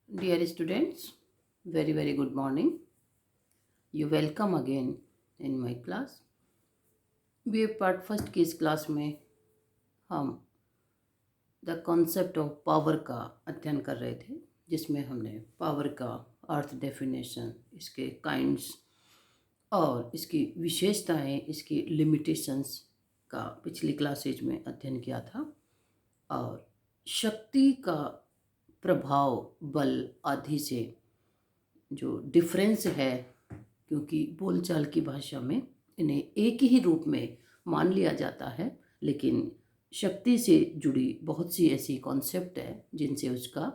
Dear students, very good morning. You welcome again in my class. BA part first की इस class में हम the concept of power का अध्ययन कर रहे थे, जिसमें हमने पावर का अर्थ, डेफिनेशन, इसके काइंड्स और इसकी विशेषताएं, इसकी लिमिटेशंस का पिछली क्लासेज में अध्ययन किया था। और शक्ति का प्रभाव, बल आदि से जो डिफरेंस है, क्योंकि बोलचाल की भाषा में इन्हें एक ही रूप में मान लिया जाता है, लेकिन शक्ति से जुड़ी बहुत सी ऐसी कॉन्सेप्ट है जिनसे उसका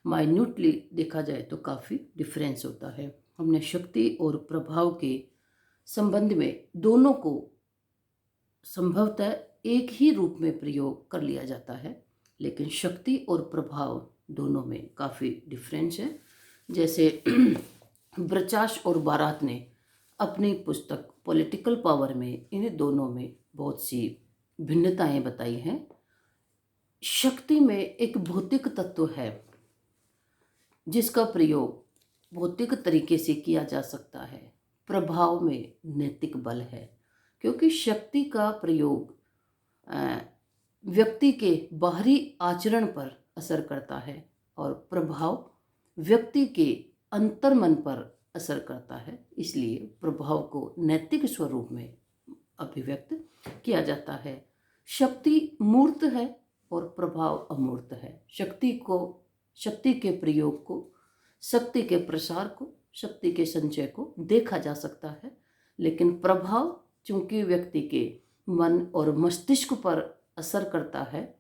माइन्यूटली देखा जाए तो काफ़ी डिफरेंस होता है। हमने शक्ति और प्रभाव के संबंध में दोनों को संभवतः एक ही रूप में प्रयोग कर लिया जाता है, लेकिन शक्ति और प्रभाव दोनों में काफ़ी डिफरेंस है। जैसे ब्रचाश और बारात ने अपनी पुस्तक पॉलिटिकल पावर में इन दोनों में बहुत सी भिन्नताएं बताई हैं। शक्ति में एक भौतिक तत्व है जिसका प्रयोग भौतिक तरीके से किया जा सकता है। प्रभाव में नैतिक बल है, क्योंकि शक्ति का प्रयोग व्यक्ति के बाहरी आचरण पर असर करता है और प्रभाव व्यक्ति के अंतर्मन पर असर करता है। इसलिए प्रभाव को नैतिक स्वरूप में अभिव्यक्त किया जाता है। शक्ति मूर्त है और प्रभाव अमूर्त है। शक्ति के प्रयोग को, शक्ति के प्रसार को, शक्ति के संचय को देखा जा सकता है, लेकिन प्रभाव चूंकि व्यक्ति के मन और मस्तिष्क पर असर करता है,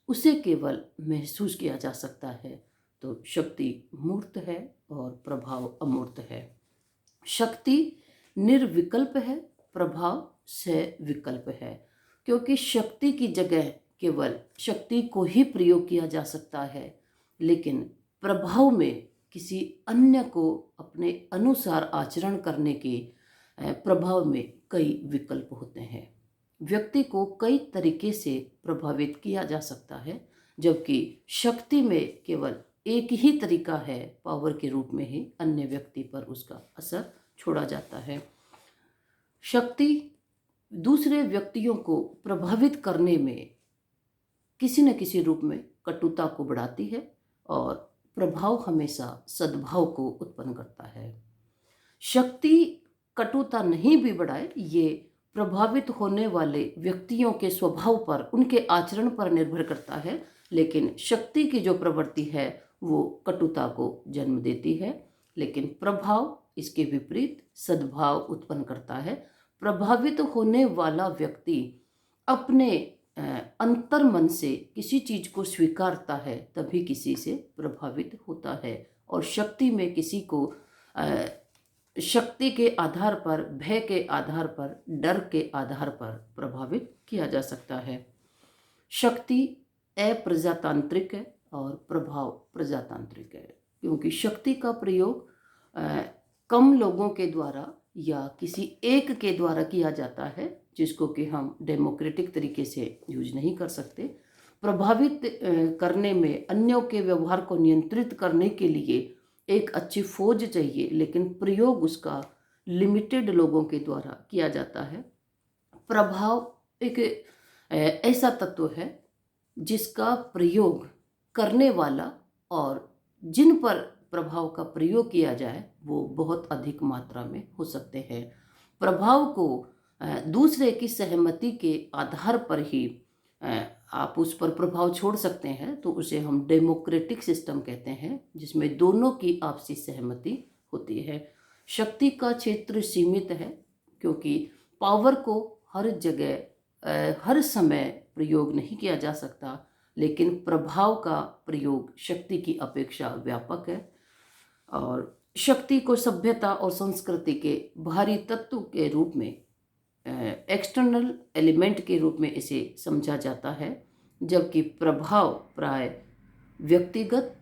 उसे केवल महसूस किया जा सकता है। तो शक्ति मूर्त है और प्रभाव अमूर्त है। शक्ति निर्विकल्प है, प्रभाव सविकल्प है, क्योंकि शक्ति की जगह केवल शक्ति को ही प्रयोग किया जा सकता है, लेकिन प्रभाव में किसी अन्य को अपने अनुसार आचरण करने के प्रभाव में कई विकल्प होते हैं। व्यक्ति को कई तरीके से प्रभावित किया जा सकता है, जबकि शक्ति में केवल एक ही तरीका है, पावर के रूप में ही अन्य व्यक्ति पर उसका असर छोड़ा जाता है। शक्ति दूसरे व्यक्तियों को प्रभावित करने में किसी न किसी रूप में कटुता को बढ़ाती है और प्रभाव हमेशा सद्भाव को उत्पन्न करता है। शक्ति कटुता नहीं भी बढ़ाए, ये प्रभावित होने वाले व्यक्तियों के स्वभाव पर, उनके आचरण पर निर्भर करता है, लेकिन शक्ति की जो प्रवृत्ति है वो कटुता को जन्म देती है, लेकिन प्रभाव इसके विपरीत सद्भाव उत्पन्न करता है। प्रभावित होने वाला व्यक्ति अपने अंतर्मन से किसी चीज को स्वीकारता है, तभी किसी से प्रभावित होता है। और शक्ति में किसी को शक्ति के आधार पर, भय के आधार पर, डर के आधार पर प्रभावित किया जा सकता है। शक्ति अप्रजातांत्रिक है और प्रभाव प्रजातांत्रिक है, क्योंकि शक्ति का प्रयोग कम लोगों के द्वारा या किसी एक के द्वारा किया जाता है, जिसको कि हम डेमोक्रेटिक तरीके से यूज नहीं कर सकते। प्रभावित करने में, अन्यों के व्यवहार को नियंत्रित करने के लिए एक अच्छी फौज चाहिए, लेकिन प्रयोग उसका लिमिटेड लोगों के द्वारा किया जाता है। प्रभाव एक ऐसा तत्व है जिसका प्रयोग करने वाला और जिन पर प्रभाव का प्रयोग किया जाए वो बहुत अधिक मात्रा में हो सकते हैं। प्रभाव को दूसरे की सहमति के आधार पर ही आप उस पर प्रभाव छोड़ सकते हैं, तो उसे हम डेमोक्रेटिक सिस्टम कहते हैं, जिसमें दोनों की आपसी सहमति होती है। शक्ति का क्षेत्र सीमित है, क्योंकि पावर को हर जगह हर समय प्रयोग नहीं किया जा सकता, लेकिन प्रभाव का प्रयोग शक्ति की अपेक्षा व्यापक है। और शक्ति को सभ्यता और संस्कृति के बाहरी तत्व के रूप में, एक्सटर्नल एलिमेंट के रूप में इसे समझा जाता है, जबकि प्रभाव प्राय व्यक्तिगत,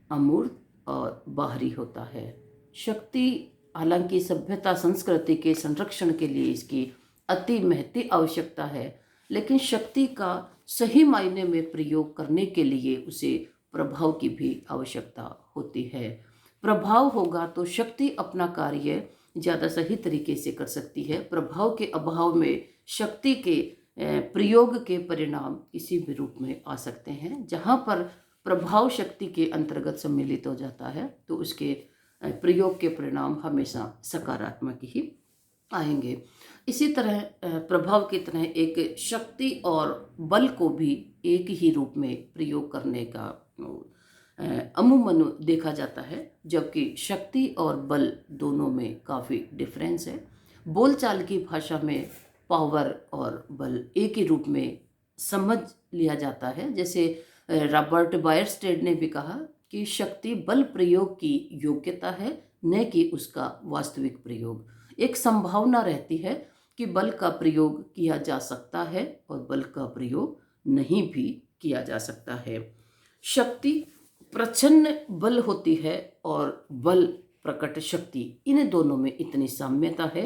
अमूर्त और बाहरी होता है। शक्ति हालांकि सभ्यता संस्कृति के संरक्षण के लिए इसकी अति महती आवश्यकता है, लेकिन शक्ति का सही मायने में प्रयोग करने के लिए उसे प्रभाव की भी आवश्यकता होती है। प्रभाव होगा तो शक्ति अपना कार्य ज़्यादा सही तरीके से कर सकती है। प्रभाव के अभाव में शक्ति के प्रयोग के परिणाम किसी भी रूप में आ सकते हैं। जहाँ पर प्रभाव शक्ति के अंतर्गत सम्मिलित हो जाता है तो उसके प्रयोग के परिणाम हमेशा सकारात्मक ही आएंगे। इसी तरह प्रभाव की तरह एक शक्ति और बल को भी एक ही रूप में प्रयोग करने का अमूमन देखा जाता है, जबकि शक्ति और बल दोनों में काफ़ी डिफरेंस है। बोलचाल की भाषा में पावर और बल एक ही रूप में समझ लिया जाता है। जैसे रॉबर्ट बायरस्टेड ने भी कहा कि शक्ति बल प्रयोग की योग्यता है, न कि उसका वास्तविक प्रयोग। एक संभावना रहती है कि बल का प्रयोग किया जा सकता है और बल का प्रयोग नहीं भी किया जा सकता है। शक्ति प्रच्छन्न बल होती है और बल प्रकट शक्ति, इन दोनों में इतनी साम्यता है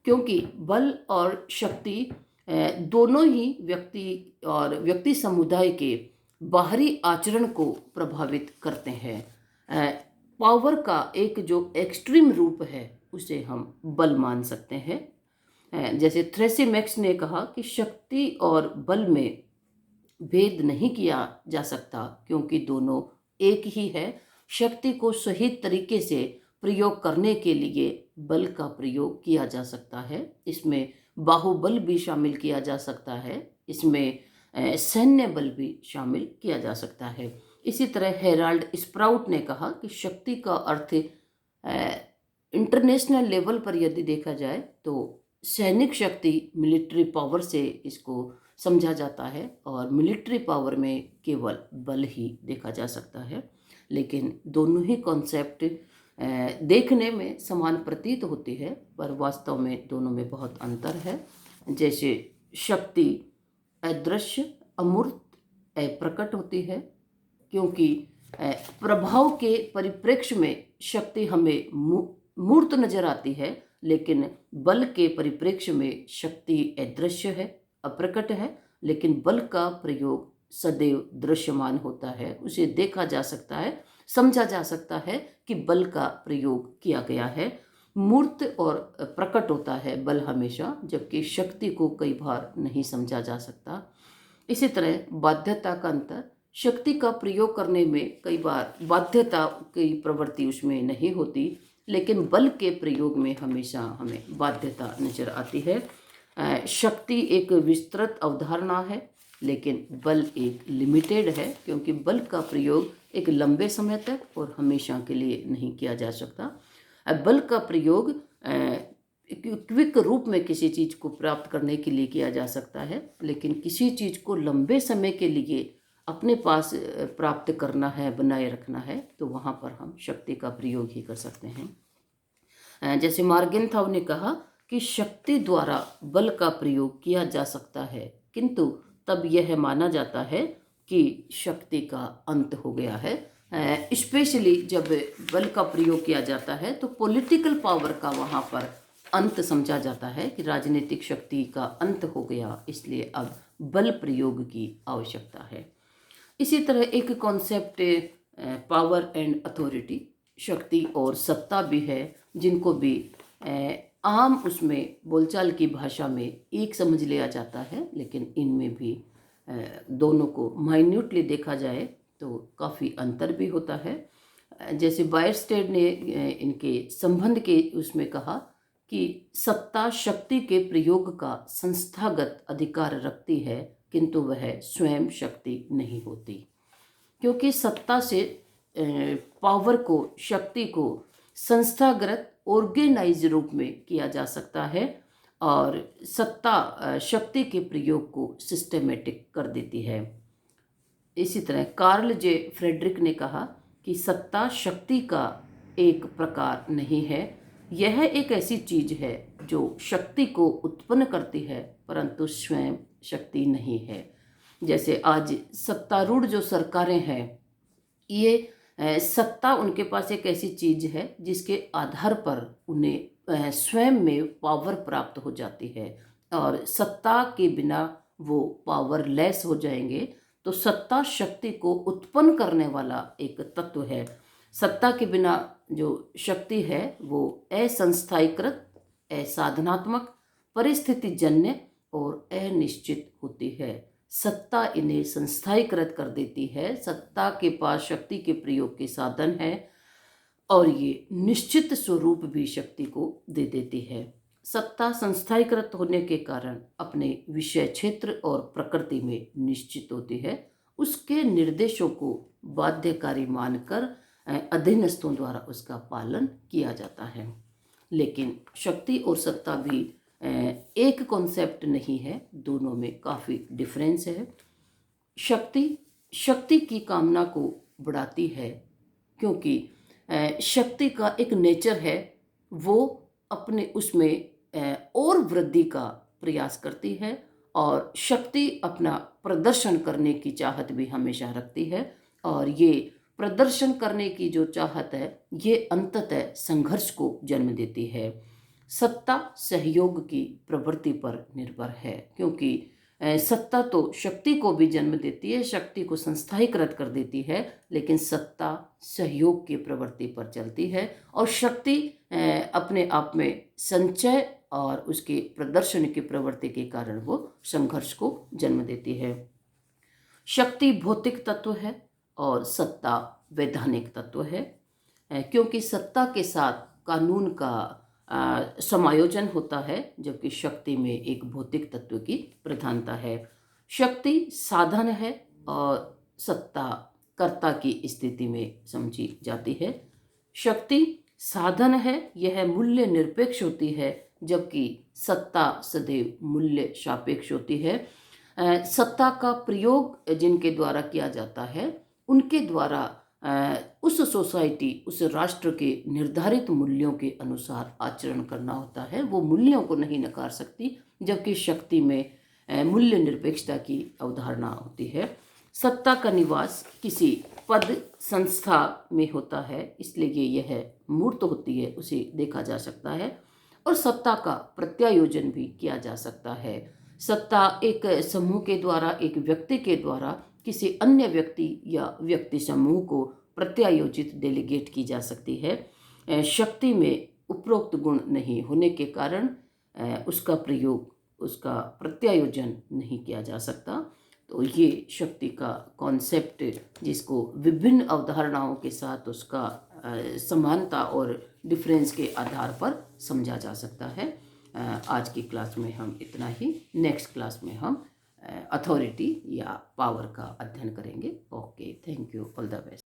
क्योंकि बल और शक्ति दोनों ही व्यक्ति और व्यक्ति समुदाय के बाहरी आचरण को प्रभावित करते हैं। पावर का एक जो एक्सट्रीम रूप है उसे हम बल मान सकते हैं। जैसे थ्रेसिमैक्स ने कहा कि शक्ति और बल में भेद नहीं किया जा सकता क्योंकि दोनों एक ही है। शक्ति को सही तरीके से प्रयोग करने के लिए बल का प्रयोग किया जा सकता है। इसमें बाहुबल भी शामिल किया जा सकता है, इसमें सैन्य बल भी शामिल किया जा सकता है। इसी तरह हेराल्ड स्प्राउट ने कहा कि शक्ति का अर्थ इंटरनेशनल लेवल पर यदि देखा जाए तो सैनिक शक्ति मिलिट्री पावर से इसको समझा जाता है और मिलिट्री पावर में केवल बल ही देखा जा सकता है। लेकिन दोनों ही कॉन्सेप्ट देखने में समान प्रतीत होती है, पर वास्तव में दोनों में बहुत अंतर है। जैसे शक्ति अदृश्य, अमूर्त, अप्रकट होती है, क्योंकि प्रभाव के परिप्रेक्ष्य में शक्ति हमें मूर्त नजर आती है, लेकिन बल के परिप्रेक्ष्य में शक्ति अदृश्य है, अप्रकट है, लेकिन बल का प्रयोग सदैव दृश्यमान होता है। उसे देखा जा सकता है, समझा जा सकता है कि बल का प्रयोग किया गया है। मूर्त और प्रकट होता है बल हमेशा, जबकि शक्ति को कई बार नहीं समझा जा सकता। इसी तरह बाध्यता का अंतर, शक्ति का प्रयोग करने में कई बार बाध्यता की प्रवृत्ति उसमें नहीं होती, लेकिन बल के प्रयोग में हमेशा हमें बाध्यता नजर आती है। शक्ति एक विस्तृत अवधारणा है, लेकिन बल एक लिमिटेड है, क्योंकि बल का प्रयोग एक लंबे समय तक और हमेशा के लिए नहीं किया जा सकता। बल का प्रयोग क्विक रूप में किसी चीज़ को प्राप्त करने के लिए किया जा सकता है, लेकिन किसी चीज़ को लंबे समय के लिए अपने पास प्राप्त करना है, बनाए रखना है, तो वहाँ पर हम शक्ति का प्रयोग ही कर सकते हैं। जैसे मार्गेनथाउ ने कहा कि शक्ति द्वारा बल का प्रयोग किया जा सकता है, किंतु तब यह माना जाता है कि शक्ति का अंत हो गया है। स्पेशली जब बल का प्रयोग किया जाता है तो पॉलिटिकल पावर का वहाँ पर अंत समझा जाता है कि राजनीतिक शक्ति का अंत हो गया, इसलिए अब बल प्रयोग की आवश्यकता है। इसी तरह एक कॉन्सेप्ट पावर एंड अथॉरिटी, शक्ति और सत्ता भी है, जिनको भी आम उसमें बोलचाल की भाषा में एक समझ लिया जाता है, लेकिन इनमें भी दोनों को माइन्यूटली देखा जाए तो काफ़ी अंतर भी होता है। जैसे बायरस्टेड ने इनके संबंध के उसमें कहा कि सत्ता शक्ति के प्रयोग का संस्थागत अधिकार रखती है, किंतु वह स्वयं शक्ति नहीं होती, क्योंकि सत्ता से पावर को, शक्ति को संस्थागत ऑर्गेनाइज रूप में किया जा सकता है और सत्ता शक्ति के प्रयोग को सिस्टेमेटिक कर देती है। इसी तरह कार्ल जे फ्रेडरिक ने कहा कि सत्ता शक्ति का एक प्रकार नहीं है, यह एक ऐसी चीज है जो शक्ति को उत्पन्न करती है परंतु स्वयं शक्ति नहीं है। जैसे आज सत्तारूढ़ जो सरकारें हैं, ये सत्ता उनके पास एक ऐसी चीज है जिसके आधार पर उन्हें स्वयं में पावर प्राप्त हो जाती है और सत्ता के बिना वो पावरलेस हो जाएंगे। तो सत्ता शक्ति को उत्पन्न करने वाला एक तत्व है। सत्ता के बिना जो शक्ति है वो असंस्थायीकृत, असाधनात्मक, परिस्थितिजन्य और अनिश्चित होती है। सत्ता इन्हें संस्थायीकृत कर देती है। सत्ता के पास शक्ति के प्रयोग के साधन है और ये निश्चित स्वरूप भी शक्ति को दे देती है। सत्ता संस्थायीकृत होने के कारण अपने विषय क्षेत्र और प्रकृति में निश्चित होती है। उसके निर्देशों को बाध्यकारी मानकर अधीनस्थों द्वारा उसका पालन किया जाता है। लेकिन शक्ति और सत्ता भी एक कॉन्सेप्ट नहीं है, दोनों में काफ़ी डिफरेंस है। शक्ति की कामना को बढ़ाती है क्योंकि शक्ति का एक नेचर है, वो अपने उसमें और वृद्धि का प्रयास करती है और शक्ति अपना प्रदर्शन करने की चाहत भी हमेशा रखती है। और ये प्रदर्शन करने की जो चाहत है ये अंततः संघर्ष को जन्म देती है। सत्ता सहयोग की प्रवृत्ति पर निर्भर है क्योंकि सत्ता तो शक्ति को भी जन्म देती है, शक्ति को संस्थायीकृत कर देती है, लेकिन सत्ता सहयोग की प्रवृत्ति पर चलती है और शक्ति अपने आप में संचय और उसके प्रदर्शन की प्रवृत्ति के कारण वो संघर्ष को जन्म देती है। शक्ति भौतिक तत्व है और सत्ता वैधानिक तत्व है क्योंकि सत्ता के साथ कानून का समायोजन होता है, जबकि शक्ति में एक भौतिक तत्व की प्रधानता है। शक्ति साधन है और सत्ता कर्ता की स्थिति में समझी जाती है। शक्ति साधन है, यह मूल्य निरपेक्ष होती है, जबकि सत्ता सदैव मूल्य सापेक्ष होती है। सत्ता का प्रयोग जिनके द्वारा किया जाता है उनके द्वारा उस सोसाइटी, उस राष्ट्र के निर्धारित मूल्यों के अनुसार आचरण करना होता है, वो मूल्यों को नहीं नकार सकती, जबकि शक्ति में मूल्य निरपेक्षता की अवधारणा होती है। सत्ता का निवास किसी पद संस्था में होता है, इसलिए यह मूर्त होती है, उसे देखा जा सकता है और सत्ता का प्रत्यायोजन भी किया जा सकता है। सत्ता एक समूह के द्वारा, एक व्यक्ति के द्वारा किसी अन्य व्यक्ति या व्यक्ति समूह को प्रत्यायोजित डेलीगेट की जा सकती है। शक्ति में उपरोक्त गुण नहीं होने के कारण उसका प्रयोग, उसका प्रत्यायोजन नहीं किया जा सकता। तो ये शक्ति का कॉन्सेप्ट, जिसको विभिन्न अवधारणाओं के साथ उसका समानता और डिफरेंस के आधार पर समझा जा सकता है। आज की क्लास में हम इतना ही। नेक्स्ट क्लास में हम अथॉरिटी या पावर का अध्ययन करेंगे। Okay, thank you, all the best.